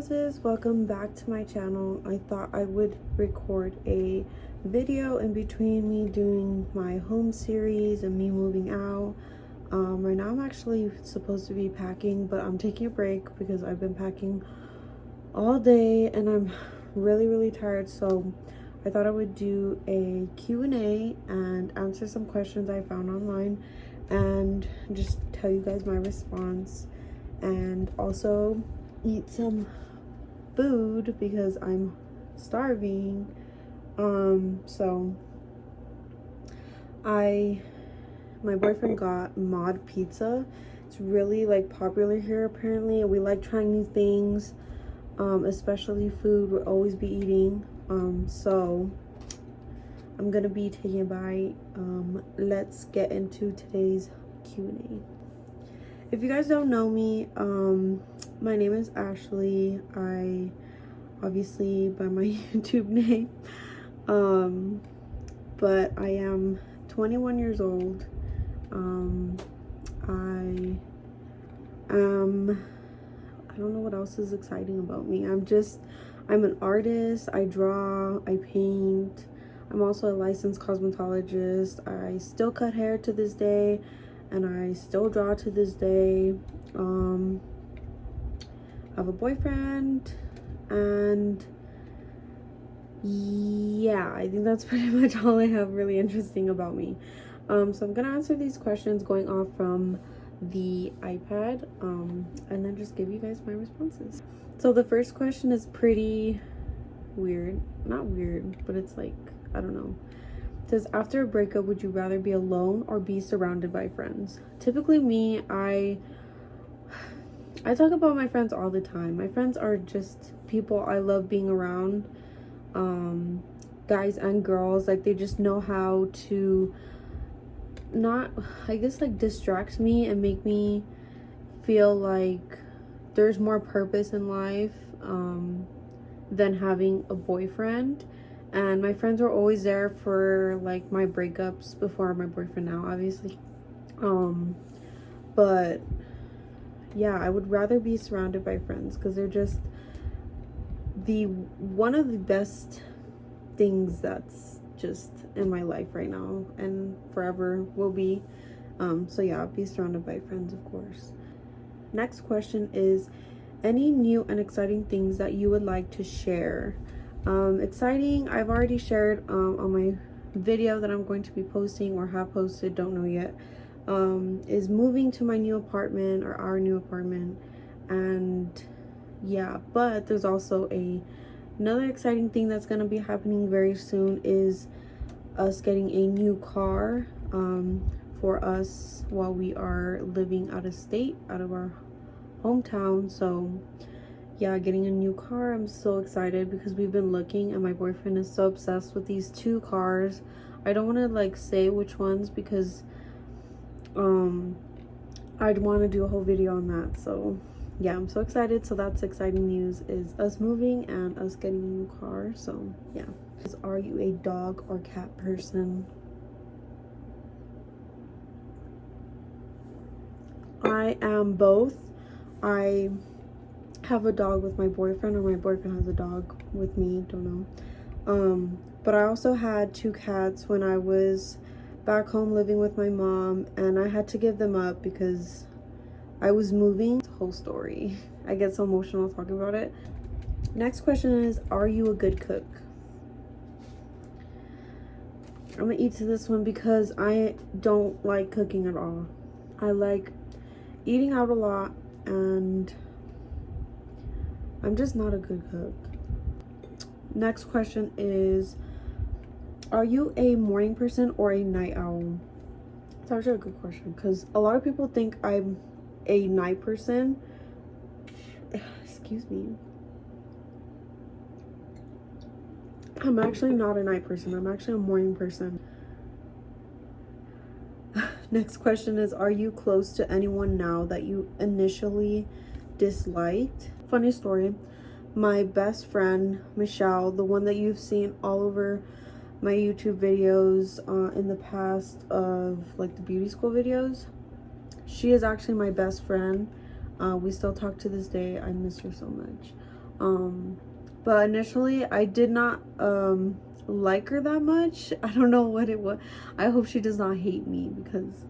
roses, welcome back to my channel. I thought I would record a video in between me doing my home series and me moving out. Right now I'm actually supposed to be packing, but I'm taking a break because I've been packing all day and I'm really tired. So I thought I would do a Q&A and answer some questions I found online and just tell you guys my response, and also eat some food because I'm starving. So my boyfriend got mod pizza. It's really like popular here apparently. We like trying new things, especially food we'll always be eating. So I'm gonna be taking a bite. Let's get into today's Q&A. If you guys don't know me, my name is Ashley. I obviously by my YouTube name, but I am 21 years old. I don't know what else is exciting about me. I'm an artist. I draw, I paint. I'm also a licensed cosmetologist. I still cut hair to this day, and I still draw to this day. I have a boyfriend, and yeah, I think that's pretty much all I have really interesting about me. So I'm gonna answer these questions going off from the iPad, and then just give you guys my responses. So the first question is pretty weird. Not weird, but it's like, I don't know. It says, after a breakup, would you rather be alone or be surrounded by friends? Typically me, I talk about my friends all the time. My friends are just people I love being around, guys and girls. Like, they just know how to not, I guess, like, distract me and make me feel like there's more purpose in life than having a boyfriend. And my friends were always there for like my breakups before my boyfriend now, obviously. But yeah, I would rather be surrounded by friends because they're just one of the best things that's just in my life right now and forever will be. So yeah, I'll be surrounded by friends, of course. Next question is, any new and exciting things that you would like to share? Exciting, I've already shared on my video that I'm going to be posting or have posted, don't know yet, is moving to my new apartment, or our new apartment. And yeah, but there's also another exciting thing that's going to be happening very soon, is us getting a new car for us while we are living out of state, out of our hometown. So yeah, getting a new car. I'm so excited because we've been looking and my boyfriend is so obsessed with these two cars. I don't want to like say which ones because I'd want to do a whole video on that. So yeah, I'm so excited. So that's exciting news, is us moving and us getting a new car. So yeah. Are you a dog or cat person? I am both. I have a dog with my boyfriend, or my boyfriend has a dog with me, don't know. But I also had two cats when I was back home living with my mom, and I had to give them up because I was moving. It's a whole story. I get so emotional talking about it. Next question is, are you a good cook? I'm gonna eat to this one because I don't like cooking at all. I like eating out a lot, and I'm just not a good cook. Next question is, are you a morning person or a night owl? It's actually a good question because a lot of people think I'm a night person. Excuse me. I'm actually not a night person. I'm actually a morning person. Next question is, are you close to anyone now that you initially disliked? Funny story. My best friend, Michelle, the one that you've seen all over my YouTube videos in the past of like the beauty school videos, she is actually my best friend. We still talk to this day. I miss her so much. But initially I did not like her that much. I don't know what it was. I hope she does not hate me, because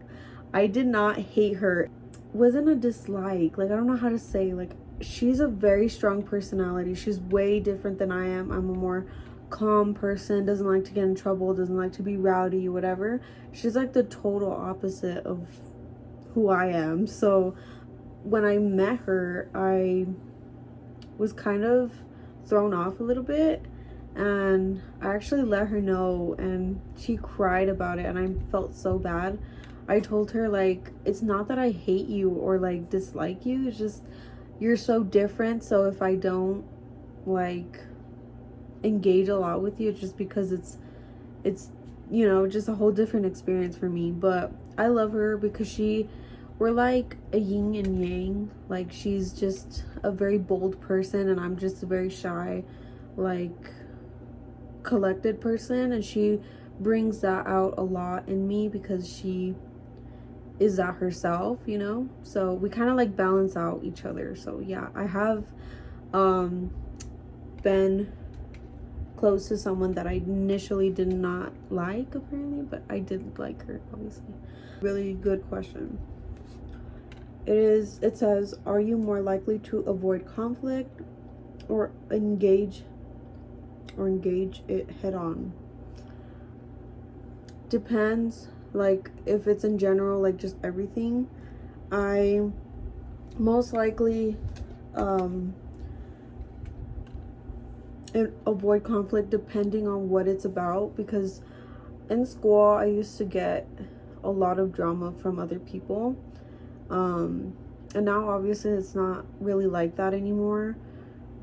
I did not hate her. It wasn't a dislike, like I don't know how to say, like she's a very strong personality. She's way different than I am. I'm a more calm person, doesn't like to get in trouble, doesn't like to be rowdy, whatever. She's like the total opposite of who I am. So when I met her, I was kind of thrown off a little bit, and I actually let her know, and she cried about it, and I felt so bad. I told her, like, it's not that I hate you or like dislike you, it's just you're so different. So if I don't like engage a lot with you, it's just because it's you know, just a whole different experience for me. But I love her because we're like a yin and yang. Like she's just a very bold person, and I'm just a very shy, like collected person, and she brings that out a lot in me because she is that herself, you know. So we kind of like balance out each other. So yeah, I have been close to someone that I initially did not like, apparently, but I did like her, obviously. Really good question. It says, are you more likely to avoid conflict or engage it head on? Depends. Like if it's in general, like just everything, I most likely avoid conflict depending on what it's about, because in school I used to get a lot of drama from other people, and now obviously it's not really like that anymore.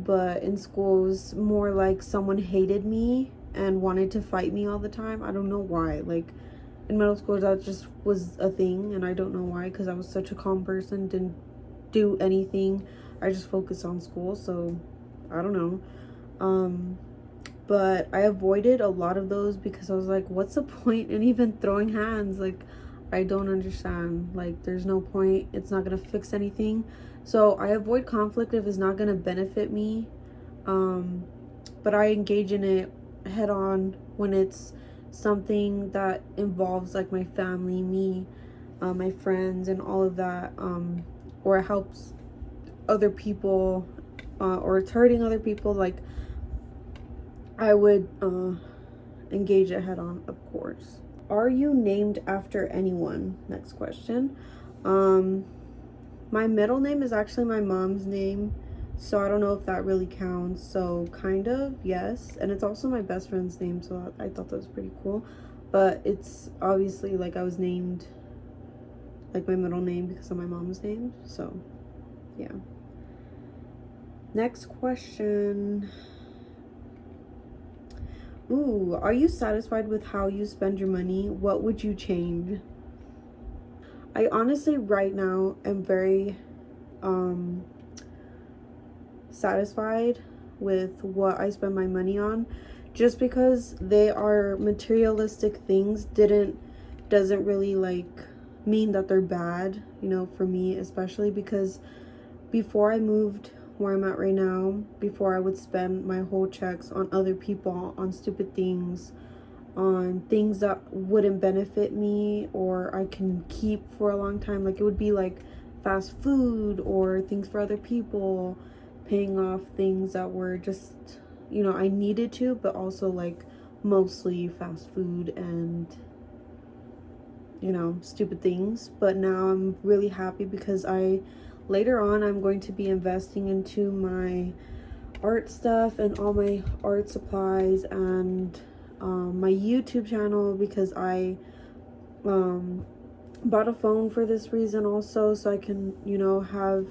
But in school it was more like someone hated me and wanted to fight me all the time. I don't know why. Like in middle school that just was a thing, and I don't know why, because I was such a calm person, didn't do anything, I just focused on school. So I don't know. But I avoided a lot of those because I was like, what's the point in even throwing hands? Like I don't understand. Like there's no point, it's not gonna fix anything. So I avoid conflict if it's not gonna benefit me, but I engage in it head on when it's something that involves like my family, me, my friends, and all of that, or it helps other people, or it's hurting other people. Like I would engage it head on, of course. Are you named after anyone? Next question. My middle name is actually my mom's name, so I don't know if that really counts. So kind of, yes. And it's also my best friend's name, so I thought that was pretty cool. But it's obviously like I was named like my middle name because of my mom's name. So yeah. Next question. Ooh, are you satisfied with how you spend your money? What would you change? I honestly right now am very satisfied with what I spend my money on, just because they are materialistic things doesn't really like mean that they're bad, you know, for me especially, because before I moved where I'm at right now, before I would spend my whole checks on other people, on stupid things, on things that wouldn't benefit me or I can keep for a long time. Like it would be like fast food or things for other people, paying off things that were just, you know, I needed to, but also like mostly fast food and, you know, stupid things. But now I'm really happy because later on I'm going to be investing into my art stuff and all my art supplies, and my YouTube channel, because I bought a phone for this reason also, so I can, you know, have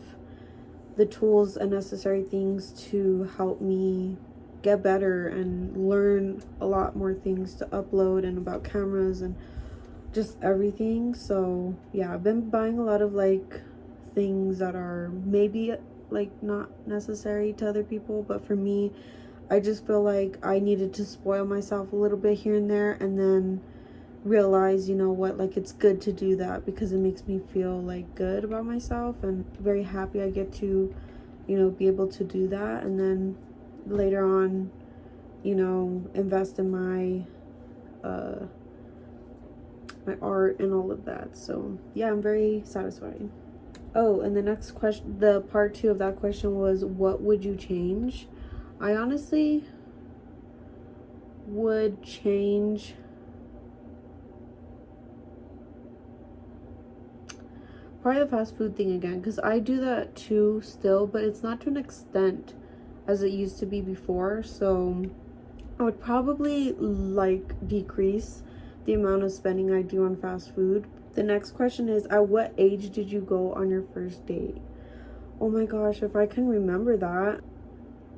the tools and necessary things to help me get better and learn a lot more things to upload and about cameras and just everything. So yeah, I've been buying a lot of like things that are maybe like not necessary to other people, but for me, I just feel like I needed to spoil myself a little bit here and there, and then realize, you know what, like it's good to do that because it makes me feel like good about myself and very happy I get to you know, be able to do that, and then later on, you know, invest in my my art and all of that. So yeah, I'm very satisfied. Oh, and the next question, the part 2 of that question was, what would you change? I honestly would change probably the fast food thing again, because I do that too still, but it's not to an extent as it used to be before. So I would probably like decrease the amount of spending I do on fast food. The next question is, at what age did you go on your first date? Oh my gosh, if I can remember that.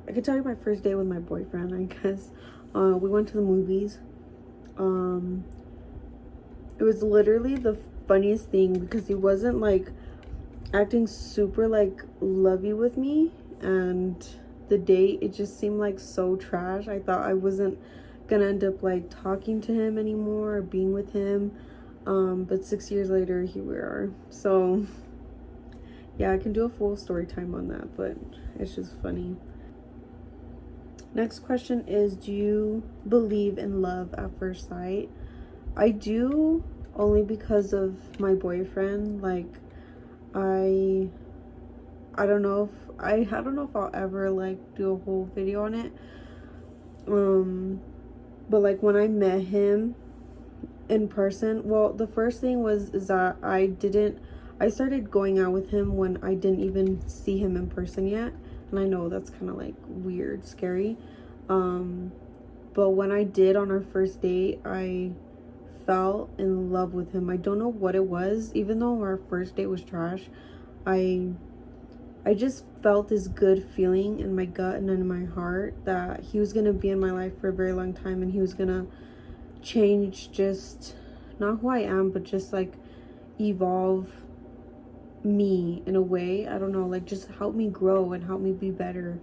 I could tell you my first date with my boyfriend, I guess. We went to the movies. It was literally the funniest thing because he wasn't like acting super like lovey with me, and the date, it just seemed like so trash. I thought I wasn't gonna end up like talking to him anymore or being with him, but 6 years later here we are. So yeah, I can do a full story time on that, but it's just funny. Next question is, do you believe in love at first sight? I do, only because of my boyfriend. Like I don't know if I don't know if I'll ever like do a whole video on it. But like when I met him in person, well, the first thing was is that I started going out with him when I didn't even see him in person yet. And I know that's kind of like weird, scary. But when I did on our first date, I fell in love with him. I don't know what it was. Even though our first date was trash, I just felt this good feeling in my gut and in my heart that he was gonna be in my life for a very long time, and he was gonna change, just not who I am, but just like evolve me in a way. I don't know, like just help me grow and help me be better,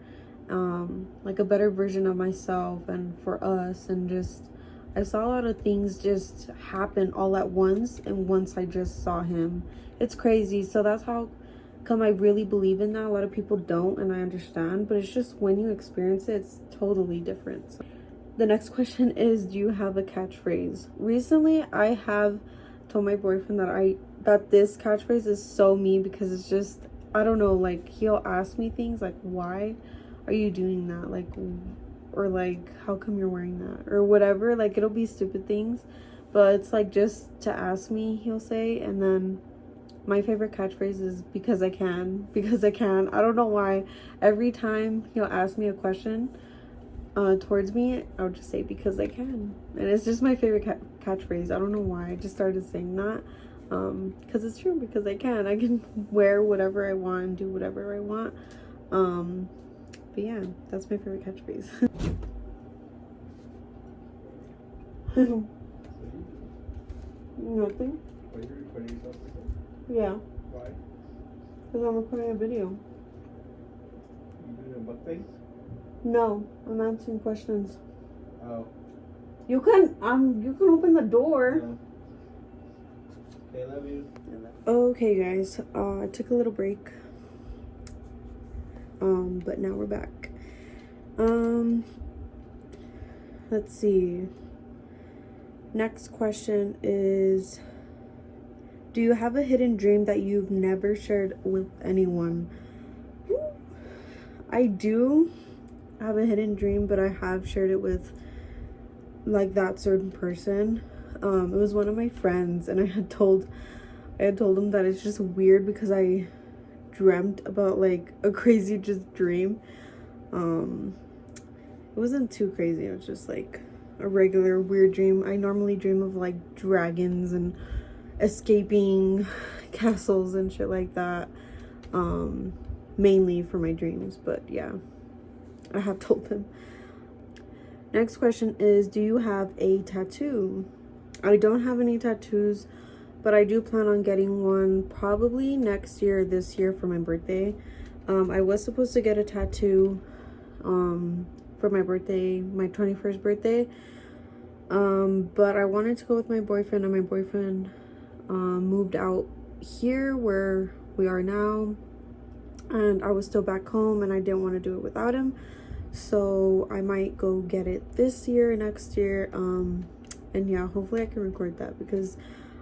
like a better version of myself and for us. And just I saw a lot of things just happen all at once, and once I just saw him, it's crazy. So that's how come I really believe in that. A lot of people don't, and I understand, but it's just when you experience it, it's totally different. So the next question is, do you have a catchphrase? Recently I have told my boyfriend that this catchphrase is so me, because it's just, I don't know, like he'll ask me things like, why are you doing that, like, or like, how come you're wearing that, or whatever. Like it'll be stupid things, but it's like just to ask me, he'll say. And then my favorite catchphrase is because I can. I don't know why. Every time he'll ask me a question towards me, I'll just say because I can. And it's just my favorite catchphrase. I don't know why. I just started saying that because it's true. Because I can wear whatever I want and do whatever I want. But yeah, that's my favorite catchphrase. Nothing. Are you recording yourself? Yeah. Why? Because I'm recording a video. You doing a butt face? No, I'm answering questions. Oh. You can open the door. No. Okay, love you. Okay guys, I took a little break. But now we're back. Let's see. Next question is, do you have a hidden dream that you've never shared with anyone? I do have a hidden dream, but I have shared it with like that certain person. It was one of my friends, and I had told him that it's just weird because I dreamt about like a crazy just dream. It wasn't too crazy, it was just like a regular weird dream. I normally dream of like dragons and escaping castles and shit like that, mainly for my dreams. But yeah, I have told him. Next question is, do you have a tattoo? I don't have any tattoos, but I do plan on getting one probably next year, this year for my birthday. I was supposed to get a tattoo for my birthday, my 21st birthday, but I wanted to go with my boyfriend, and my boyfriend moved out here where we are now, and I was still back home and I didn't want to do it without him. So I might go get it this year, next year. And yeah, hopefully I can record that because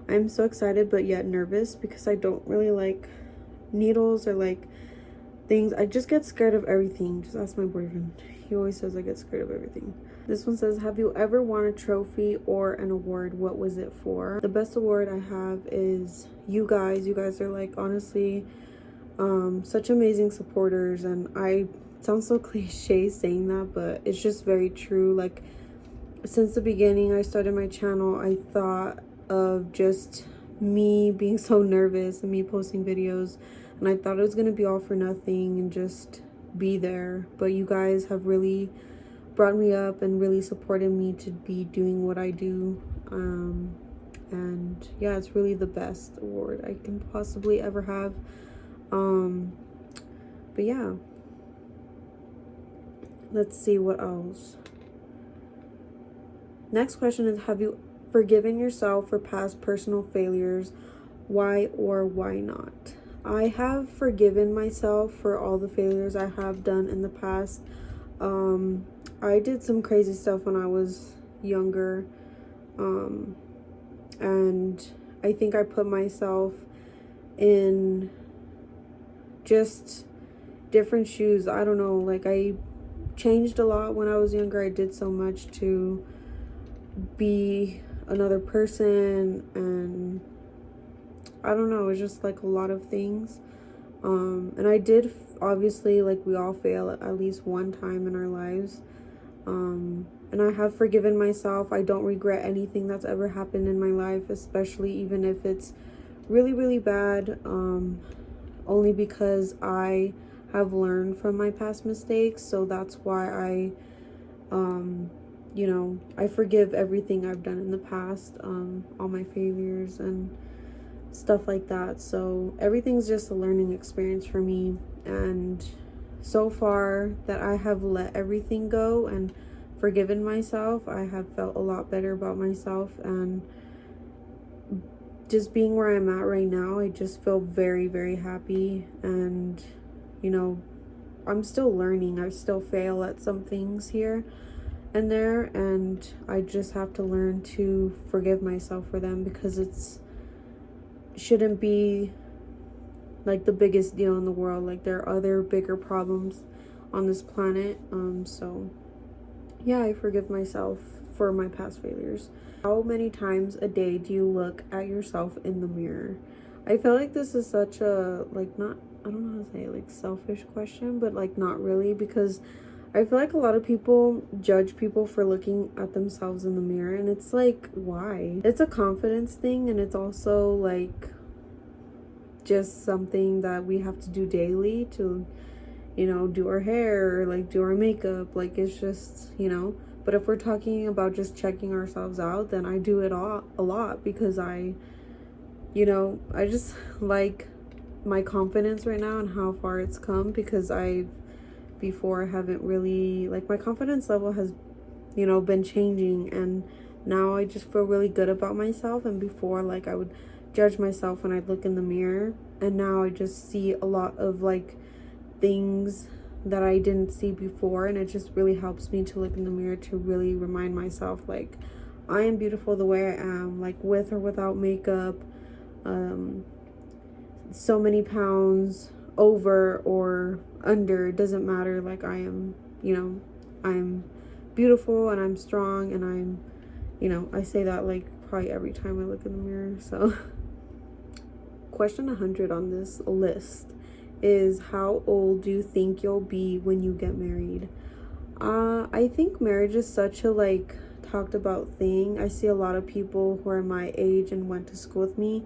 I'm so excited but yet nervous because I don't really like needles or like things. I just get scared of everything. Just ask my boyfriend. He always says I get scared of everything. This one says, have you ever won a trophy or an award? What was it for? The best award I have is you guys. You guys are like honestly such amazing supporters, and it sounds so cliche saying that, but it's just very true. Like since the beginning I started my channel, I thought of just me being so nervous and me posting videos, and I thought it was gonna be all for nothing and just be there. But you guys have really brought me up and really supported me to be doing what I do. And yeah, it's really the best award I can possibly ever have. But yeah, let's see what else. Next question is, have you forgiven yourself for past personal failures? Why or why not? I have forgiven myself for all the failures I have done in the past. I did some crazy stuff when I was younger, and I think I put myself in just different shoes. I don't know, like I changed a lot when I was younger. I did so much to be another person, and I don't know, it's just like a lot of things. And I did, obviously, like we all fail at least one time in our lives. And I have forgiven myself. I don't regret anything that's ever happened in my life, especially even if it's really, really bad. Only because I have learned from my past mistakes. So that's why I, you know, I forgive everything I've done in the past, all my failures and stuff like that. So everything's just a learning experience for me. And so far that I have let everything go and forgiven myself, I have felt a lot better about myself. And just being where I'm at right now, I just feel very, very happy. And you know, I'm still learning. I still fail at some things here and there, and I just have to learn to forgive myself for them, because shouldn't be like the biggest deal in the world. Like there are other bigger problems on this planet. So yeah, I forgive myself for my past failures. How many times a day do you look at yourself in the mirror? I feel like this is such a, like, not, I don't know how to say it, like selfish question, but like not really, because I feel like a lot of people judge people for looking at themselves in the mirror, and it's like, why? It's a confidence thing, and it's also like just something that we have to do daily to, you know, do our hair or like do our makeup. Like it's just, you know. But if we're talking about just checking ourselves out, then I do it a lot, because I just like my confidence right now and how far it's come, because before haven't really, like, my confidence level has, you know, been changing, and now I just feel really good about myself. And before, like, I would judge myself when I look in the mirror, and now I just see a lot of like things that I didn't see before, and it just really helps me to look in the mirror to really remind myself, like, I am beautiful the way I am, like with or without makeup, so many pounds over or under, it doesn't matter. Like I am, you know, I'm beautiful and I'm strong, and I'm, you know, I say that like probably every time I look in the mirror. So question 100 on this list is, how old do you think you'll be when you get married? I think marriage is such a like talked about thing. I see a lot of people who are my age and went to school with me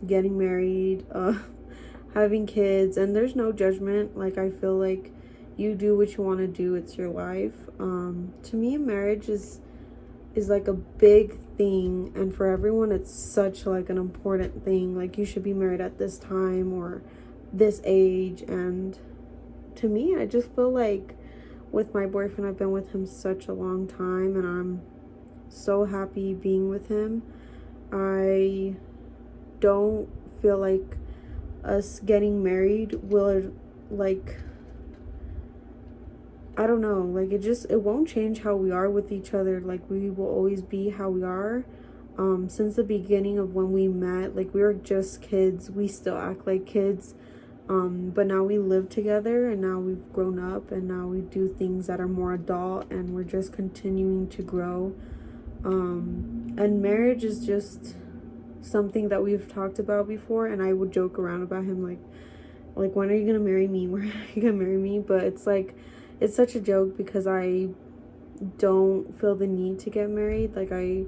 getting married, having kids, and there's no judgment. Like I feel like you do what you want to do, it's your life. To me, marriage is like a big thing, and for everyone it's such like an important thing. Like you should be married at this time or this age. And to me, I just feel like with my boyfriend, I've been with him such a long time, and I'm so happy being with him. I don't feel like us getting married will, like, I don't know, like, it won't change how we are with each other. Like, we will always be how we are. Since the beginning of when we met, like, we were just kids. We still act like kids. But now we live together, and now we've grown up, and now we do things that are more adult, and we're just continuing to grow. And marriage is just something that we've talked about before, and I would joke around about him, like, when are you gonna marry me? When are you gonna marry me? But it's like, it's such a joke because I don't feel the need to get married. Like, I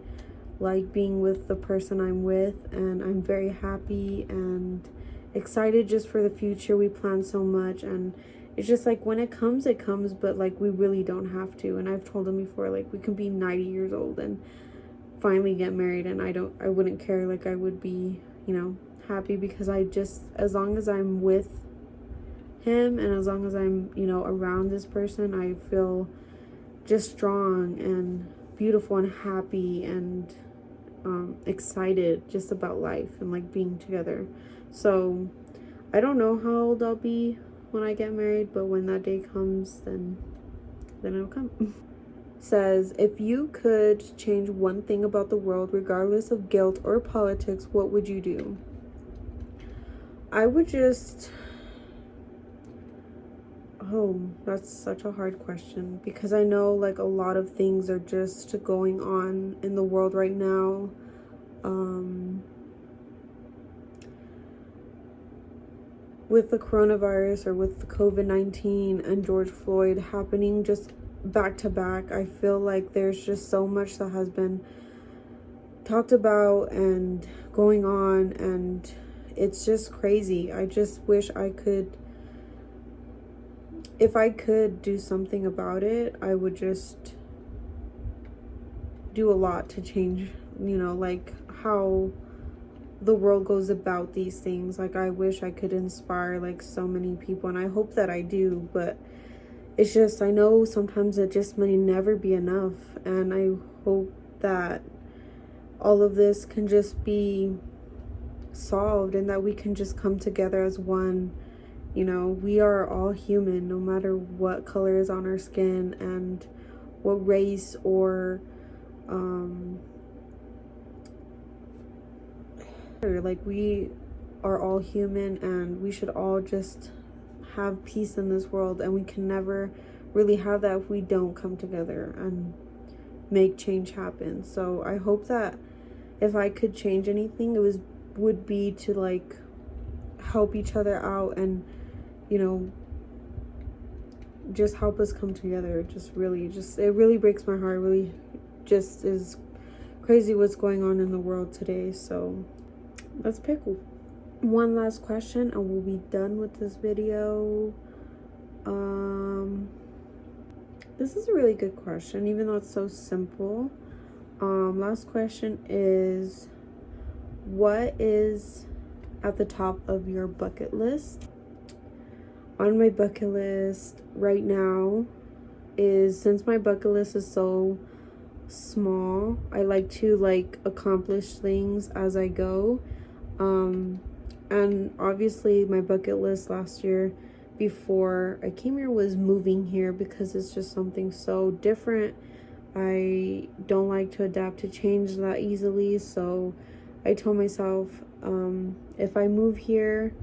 like being with the person I'm with, and I'm very happy and excited just for the future. We plan so much, and it's just like, when it comes, but like, we really don't have to. And I've told him before, like, we can be 90 years old and finally get married, and I wouldn't care. Like, I would be, happy, because as long as I'm with him, and as long as I'm, around this person, I feel just strong and beautiful and happy and excited just about life and like being together. So I don't know how old I'll be when I get married, but when that day comes, then it'll come. Says, if you could change one thing about the world, regardless of guilt or politics, what would you do? I would just... Oh, that's such a hard question, because I know, like, a lot of things are just going on in the world right now. With the coronavirus, or with the COVID-19 and George Floyd happening just back to back, I feel like there's just so much that has been talked about and going on, and it's just crazy. I just wish if I could do something about it, I would just do a lot to change, like, how the world goes about these things. Like, I wish I could inspire, like, so many people, and I hope that I do, but it's just, I know sometimes it just may never be enough, and I hope that all of this can just be solved, and that we can just come together as one. We are all human, no matter what color is on our skin, and what race or like, we are all human, and we should all just have peace in this world, and we can never really have that if we don't come together and make change happen. So I hope that if I could change anything, would be to, like, help each other out, and just help us come together. It really breaks my heart. Really just is crazy what's going on in the world today. So let's pick one last question and we'll be done with this video. This is a really good question, even though it's so simple. Last question is, what is at the top of your bucket list? On my bucket list right now is, since my bucket list is so small, I like to, like, accomplish things as I go. And obviously my bucket list last year, before I came here, was moving here, because it's just something so different. I don't like to adapt to change that easily, so I told myself, if I move here,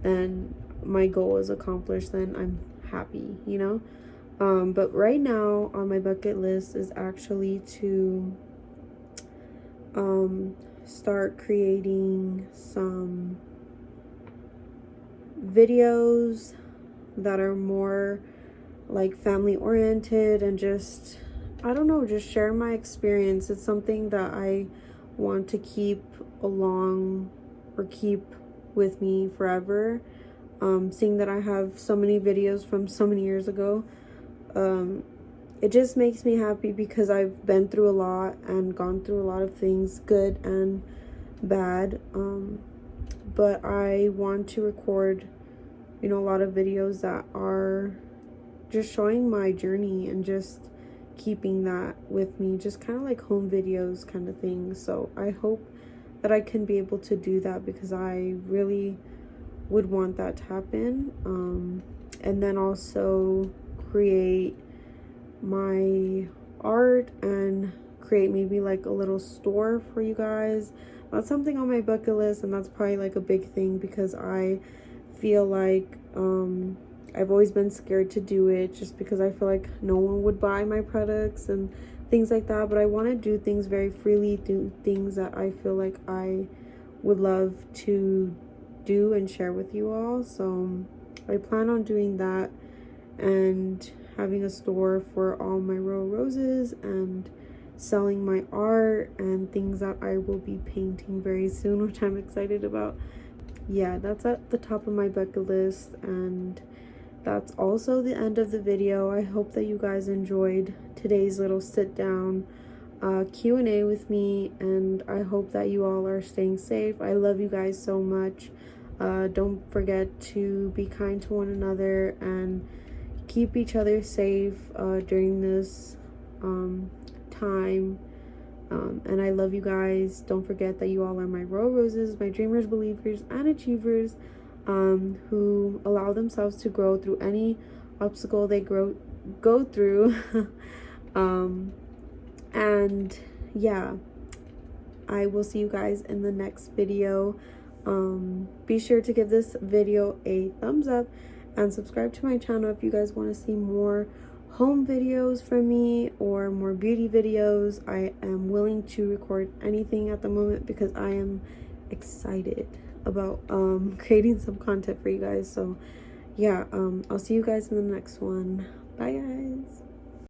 then my goal is accomplished, then I'm happy, but right now on my bucket list is actually to start creating some videos that are more like family oriented, and just, I don't know, just share my experience. It's something that I want to keep with me forever. Seeing that I have so many videos from so many years ago, it just makes me happy, because I've been through a lot and gone through a lot of things, good and bad. But I want to record, a lot of videos that are just showing my journey, and just keeping that with me, just kind of like home videos kind of thing. So I hope that I can be able to do that, because I really would want that to happen. And then also create my art and create maybe like a little store for you guys. That's something on my bucket list, and that's probably like a big thing because I feel like I've always been scared to do it just because I feel like no one would buy my products and things like that. But I want to do things very freely, do things that I feel like I would love to do and share with you all. So I plan on doing that and having a store for all my royal roses and selling my art and things that I will be painting very soon, which I'm excited about. Yeah, that's at the top of my bucket list, and that's also the end of the video. I hope that you guys enjoyed today's little sit down Q&A with me, and I hope that you all are staying safe. I love you guys so much. Don't forget to be kind to one another and keep each other safe during this time. And I love you guys. Don't forget that you all are my royal roses, my dreamers, believers, and achievers, who allow themselves to grow through any obstacle they go through. And yeah, I will see you guys in the next video. Be sure to give this video a thumbs up and subscribe to my channel if you guys want to see more home videos from me or more beauty videos. I am willing to record anything at the moment because I am excited about creating some content for you guys. So yeah, I'll see you guys in the next one. Bye guys.